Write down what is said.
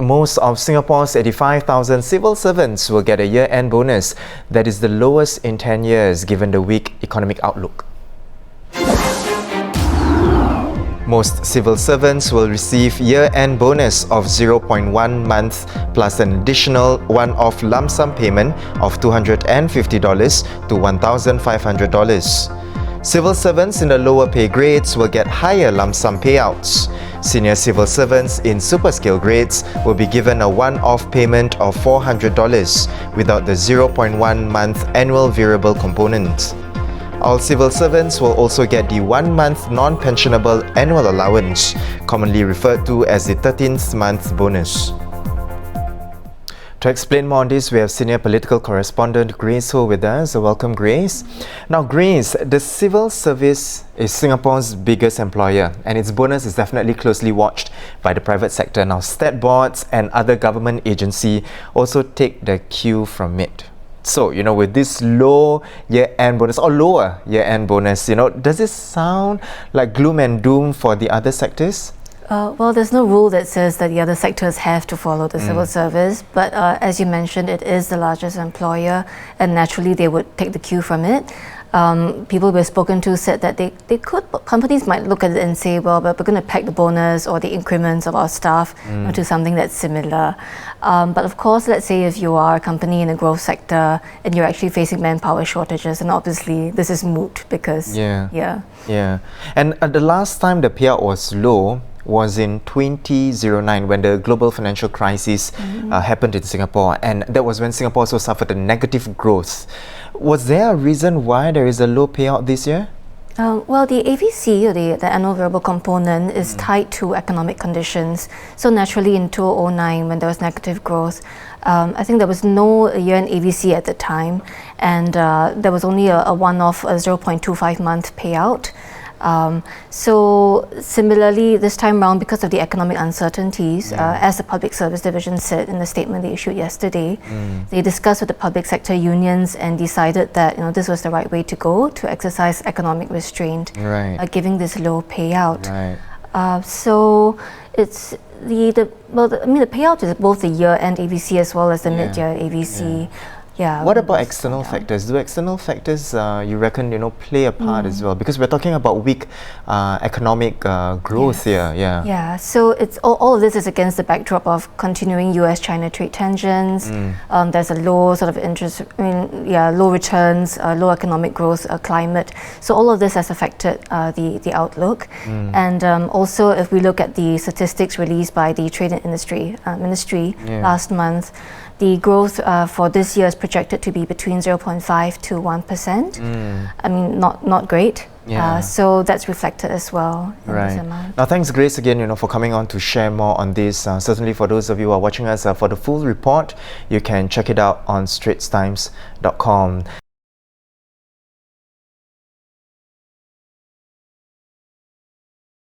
Most of Singapore's 85,000 civil servants will get a year-end bonus that is the lowest in 10 years given the weak economic outlook. Most civil servants will receive year-end bonus of 0.1 month plus an additional one-off lump sum payment of $250 to $1,500. Civil servants in the lower pay grades will get higher lump sum payouts. Senior civil servants in super scale grades will be given a one-off payment of $400 without the 0.1 month annual variable component. All civil servants will also get the 1 month non-pensionable annual allowance, commonly referred to as the 13th month bonus. To explain more on this, we have senior political correspondent Grace Ho with us. So welcome, Grace. Now, Grace, the civil service is Singapore's biggest employer, and its bonus is definitely closely watched by the private sector. Now, stat boards and other government agencies also take the cue from it. So, with this low year-end bonus or lower year-end bonus, does this sound like gloom and doom for the other sectors? Well, there's no rule that says that the other sectors have to follow the civil service, but as you mentioned, it is the largest employer, and naturally they would take the cue from it. People we've spoken to said that companies might look at it and say, well, we're going to peg the bonus or the increments of our staff to something that's similar. But of course, let's say if you are a company in the growth sector and you're actually facing manpower shortages, and obviously this is moot because, Yeah. And the last time the payout was low was in 2009 when the global financial crisis happened in Singapore, and that was when Singapore also suffered a negative growth. Was there a reason why there is a low payout this year? Well, the AVC, or the annual variable component, is tied to economic conditions. So naturally in 2009, when there was negative growth, I think there was no year-end AVC at the time, and there was only a one-off 0.25 month payout. So similarly, this time round, because of the economic uncertainties, as the Public Service Division said in the statement they issued yesterday, they discussed with the public sector unions and decided that this was the right way to go to exercise economic restraint, giving this low payout. So it's the payout is both the year-end AVC as well as the mid-year AVC. What about external factors? Do external factors, you reckon, play a part as well? Because we're talking about weak economic growth here. So it's all of this is against the backdrop of continuing US-China trade tensions. There's a low sort of interest, low returns, low economic growth climate. So all of this has affected the outlook. And also, if we look at the statistics released by the Trade and Industry Ministry last month, the growth for this year is projected to be between 0.5 to 1%. I mean, not great. So that's reflected as well in this amount. Now, thanks, Grace, again, for coming on to share more on this. Certainly, for those of you who are watching us, for the full report, you can check it out on straitstimes.com.